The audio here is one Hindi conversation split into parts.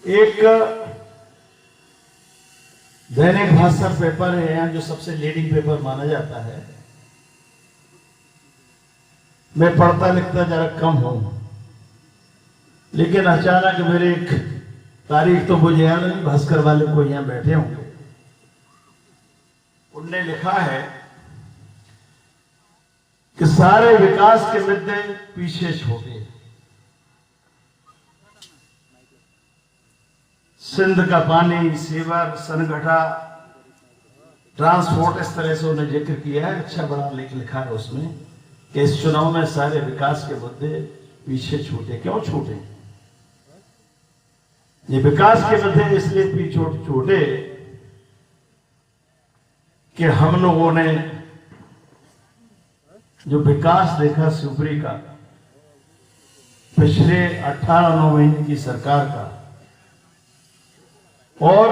एक दैनिक भास्कर पेपर है यहाँ जो सबसे लीडिंग पेपर माना जाता है। मैं पढ़ता लिखता जरा कम हूं, लेकिन अचानक मेरे एक तारीख तो मुझे याद नहीं, भास्कर वाले को यहाँ बैठे होंगे, उनने लिखा है कि सारे विकास के मुद्दे पीछे छोड़े। सिंध का पानी, सीवर, सनगढ़ा, ट्रांसपोर्ट, इस तरह से उन्हें जिक्र किया है। अच्छा बड़ा लेख लिखा है उसमें कि इस चुनाव में सारे विकास के मुद्दे पीछे छूटे। क्यों छूटे? ये विकास के मुद्दे इसलिए पीछे छूटे कि हम लोगों ने जो विकास देखा शिवपुरी का पिछले 18-9 महीने की सरकार का, और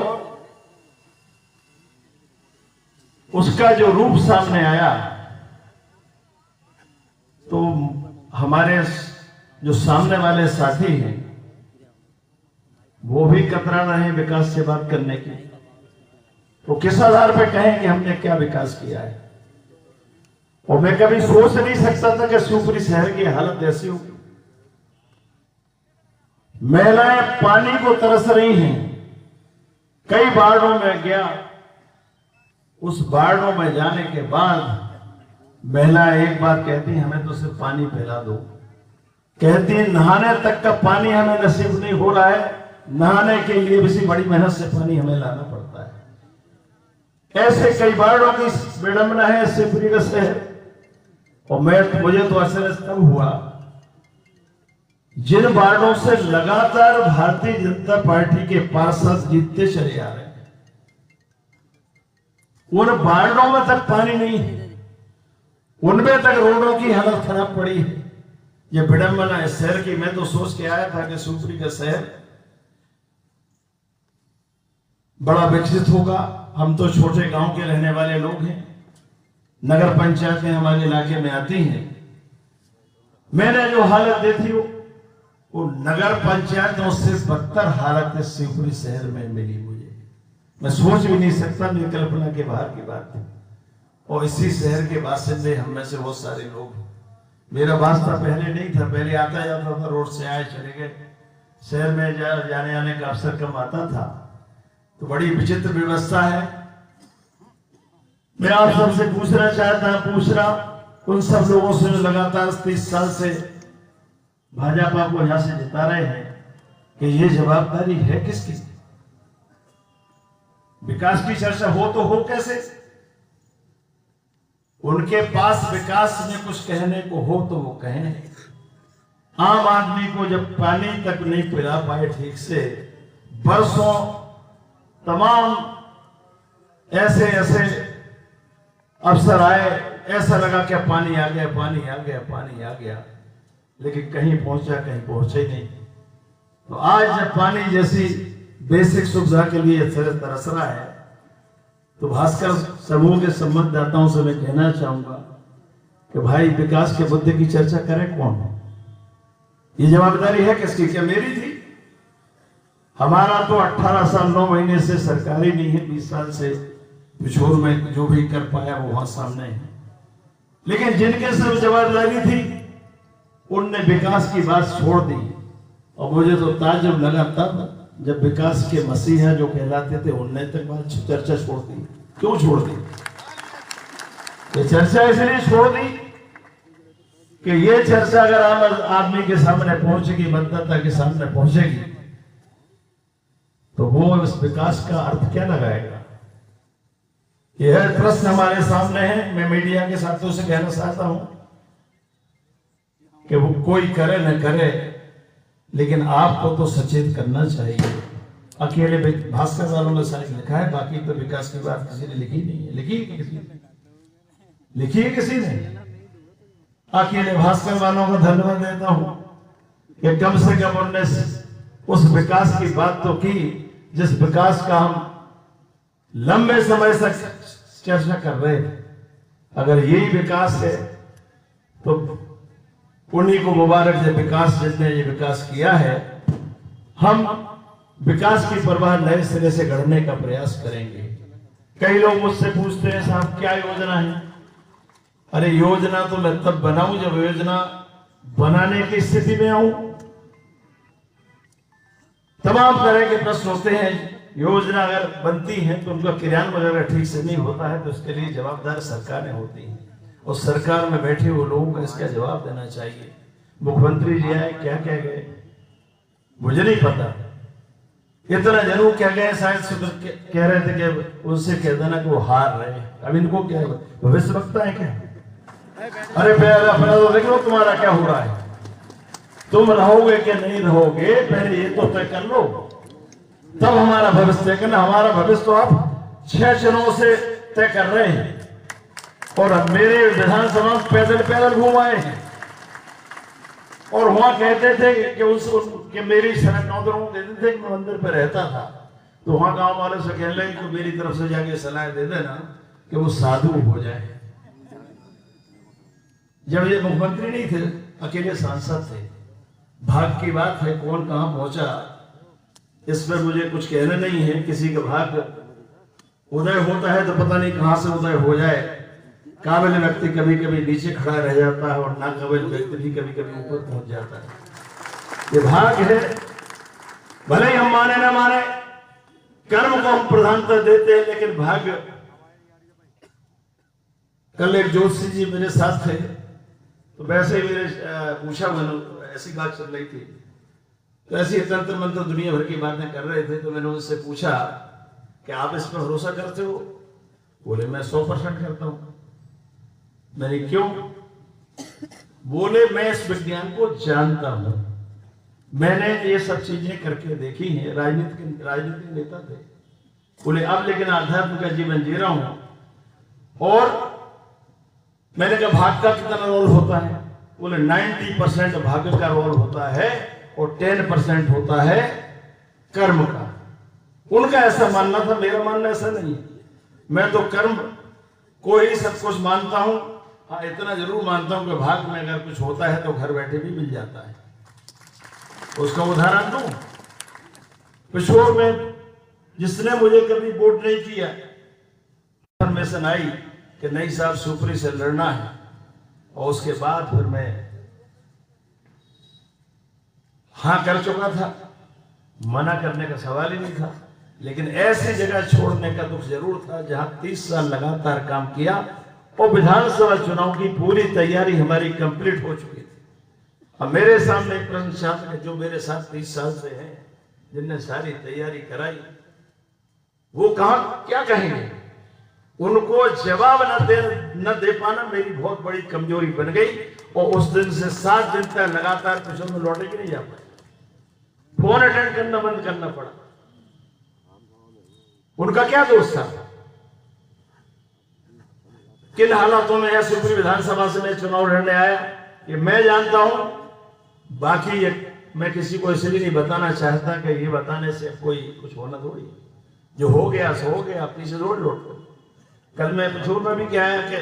उसका जो रूप सामने आया, तो हमारे जो सामने वाले साथी हैं वो भी कतरा रहे विकास से बात करने की। तो किस आधार पे कहें कि हमने क्या विकास किया है? और मैं कभी सोच नहीं सकता था कि शिवपुरी शहर की हालत ऐसी होगी। महिलाएं पानी को तरस रही हैं। कई वार्डों में गया, उस वार्डों में जाने के बाद महिलाएं एक बात कहती, हमें तो सिर्फ पानी पिला दो। कहती नहाने तक का पानी हमें नसीब नहीं हो रहा है, नहाने के लिए भी बड़ी मेहनत से पानी हमें लाना पड़ता है। ऐसे कई वार्डों की विडंबना है शिवपुरी का शहर। और मुझे तो आश्चर्य तब हुआ जिन वार्डों से लगातार भारतीय जनता पार्टी के पार्षद जीतते चले आ रहे हैं, उन वार्डों में तक पानी नहीं है, उनमें तक रोडों की हालत खराब पड़ी है। ये विडंबना है शहर की। मैं तो सोच के आया था कि शिवपुरी का शहर बड़ा विकसित होगा। हम तो छोटे गांव के रहने वाले लोग हैं, नगर पंचायतें हमारे इलाके में आती हैं। मैंने जो हालत देखी वो नगर पंचायतों से बदतर हालत इस शिवपुरी शहर में मिली मुझे। मैं सोच भी नहीं सकता, मेरी कल्पना के बाहर की बात है। और इसी शहर के बासिंदे हम में से बहुत सारे लोग। मेरा वास्ता पहले नहीं था, पहले आता जाता था, रोड से आए चले गए। शहर में जाने आने का अवसर कम आता था, तो बड़ी विचित्र व्यवस्था है। मैं आप सबसे पूछना चाहता उन सब लोगों से जो लगातार 30 साल से भाजपा को यहां से जिता रहे हैं कि ये जवाबदारी है किसकी? विकास की चर्चा हो तो हो कैसे? उनके पास विकास में कुछ कहने को हो तो वो कहें। आम आदमी को जब पानी तक नहीं पिला पाए ठीक से, बरसों तमाम ऐसे अफसर आए, ऐसा लगा कि पानी आ गया, पानी आ गया, पानी आ गया, लेकिन कहीं पहुंचा ही नहीं। तो आज जब पानी जैसी बेसिक सुविधा के लिए तरस रहा है, तो भास्कर समूह के संवाददाताओं से मैं कहना चाहूंगा कि भाई विकास के मुद्दे की चर्चा करें कौन? ये जवाबदारी है किसकी? क्या मेरी थी? हमारा तो 18 साल 9 महीने से सरकारी नहीं है, 20 साल से पिछोर में जो भी कर पाया वो वहां सामने है। लेकिन जिनके सब जवाबदारी थी उनने विकास की बात छोड़ दी। और मुझे तो ताज्जुब लगा तब जब विकास के मसीहा जो कहलाते थे उनने तक बात चर्चा छोड़ दी। क्यों छोड़ दी? ये चर्चा इसलिए छोड़ दी कि ये चर्चा अगर आम आदमी के सामने पहुंचेगी, मतदाता के सामने पहुंचेगी, तो वो इस विकास का अर्थ क्या लगाएगा? यह प्रश्न हमारे सामने है। मैं मीडिया के साथियों से कहना चाहता हूं कि वो कोई करे न करे, लेकिन आपको तो सचेत करना चाहिए। अकेले भास्कर वालों ने शायद लिखा है, बाकी तो विकास की बात किसी ने लिखी नहीं है। लिखी है किसी ने? अकेले भास्कर वालों को धन्यवाद देता हूं कि कम से कम उन्होंने उस विकास की बात तो की जिस विकास का हम लंबे समय से चर्चा कर रहे थे। अगर यही विकास है तो उन्हीं को मुबारक है, विकास जिसने ये विकास किया है। हम विकास की परवाह नए सिरे से गढ़ने का प्रयास करेंगे। कई लोग मुझसे पूछते हैं साहब क्या योजना है? अरे योजना तो मैं तब बनाऊं जब योजना बनाने की स्थिति में आऊं। तमाम तरह के प्रश्न होते हैं। योजना अगर बनती है तो उनका क्रियान्वयन अगर ठीक से नहीं होता है तो इसके लिए जवाबदार सरकारें होती हैं और सरकार में बैठे हुए लोगों को इसका जवाब देना चाहिए। मुख्यमंत्री जी आए, क्या कह गए मुझे नहीं पता, इतना जरूर कह गए शायद कह रहे थे कि उनसे कह देना कि वो हार रहे। अब इनको क्या भविष्य वक्ता है क्या? अरे पहले तो देख लो तुम्हारा क्या हो रहा है, तुम रहोगे कि नहीं रहोगे पहले ये तो तय कर लो, तब हमारा भविष्य तय करना। हमारा भविष्य तो आप 6 चरणों से तय कर रहे हैं और अब मेरे विधानसभा में पैदल पैदल घूम आए हैं और वहां कहते थे कि उसको कि मेरी शरण नौकरों देते थे कि मैं मंदिर पे रहता था, तो वहां गांव वाले से कहने लगे तो मेरी तरफ से जाके सलाह दे देना कि वो साधु हो जाए। जब ये मुख्यमंत्री नहीं थे, अकेले सांसद थे। भाग की बात है, कौन कहां पहुंचा इस पर मुझे कुछ कहना नहीं है। किसी का भाग उदय होता है तो पता नहीं कहां से उदय हो जाए। काबिल व्यक्ति कभी कभी नीचे खड़ा रह जाता है और नाकाबिल व्यक्ति भी कभी कभी ऊपर पहुंच जाता है। ये भाग है, भले ही हम माने ना माने, कर्म को हम प्रधानता देते हैं, लेकिन भाग्य। कल एक जोशी जी मेरे साथ थे तो वैसे ही मेरे पूछा, मैंने ऐसी बात चल रही थी तो ऐसी तंत्र मंत्र दुनिया भर की बातें कर रहे थे, तो मैंने उनसे पूछा कि आप इस पर भरोसा करते हो? बोले मैं 100% करता हूं। मैंने क्यों? बोले मैं इस विज्ञान को जानता हूं, मैंने ये सब चीजें करके देखी हैं। राजनीतिक नेता थे। बोले अब लेकिन आध्यात्म का जीवन जी रहा हूं और मैंने कहा भाग्य का कितना रोल होता है? बोले 90% भाग्य का रोल होता है और 10% होता है कर्म का। उनका ऐसा मानना था, मेरा मानना ऐसा नहीं है। मैं तो कर्म को ही सब कुछ मानता हूं। हाँ, इतना जरूर मानता हूं कि भाग्य में अगर कुछ होता है तो घर बैठे भी मिल जाता है। उसका उदाहरण दूं, पिछोर में जिसने मुझे कभी वोट नहीं किया, इन्फॉर्मेशन आई कि नहीं साहब सुपरी से लड़ना है, और उसके बाद फिर मैं हाँ कर चुका था। मना करने का सवाल ही नहीं था, लेकिन ऐसी जगह छोड़ने का दुख जरूर था जहां 30 साल लगातार काम किया और विधानसभा चुनाव की पूरी तैयारी हमारी कंप्लीट हो चुकी थी। अब मेरे सामने एक प्रश्न छात्र है जो मेरे साथ 30 साल से हैं, जिनने सारी तैयारी कराई, वो कहां क्या कहेंगे? उनको जवाब न दे पाना मेरी बहुत बड़ी कमजोरी बन गई और उस दिन से 7 दिन तक लगातार कुछ में लौटे के नहीं जा पाए। फोन अटेंड करना बंद करना पड़ा। उनका क्या दोष था? किन हालातों में शिवपुरी विधानसभा से मैं चुनाव लड़ने आया ये मैं जानता हूं। बाकी मैं किसी को इसलिए नहीं बताना चाहता कि ये बताने से कोई कुछ होना थोड़ी, जो हो गया सो हो गया, पीछे रोड लौट। कल मैं पिछोर में भी क्या है कि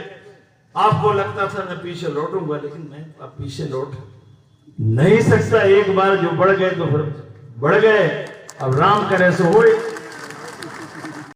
आपको लगता था मैं पीछे लौटूंगा, लेकिन मैं अब पीछे लौट नहीं सकता। एक बार जो बढ़ गए तो फिर बढ़ गए। अब राम करे सो होए।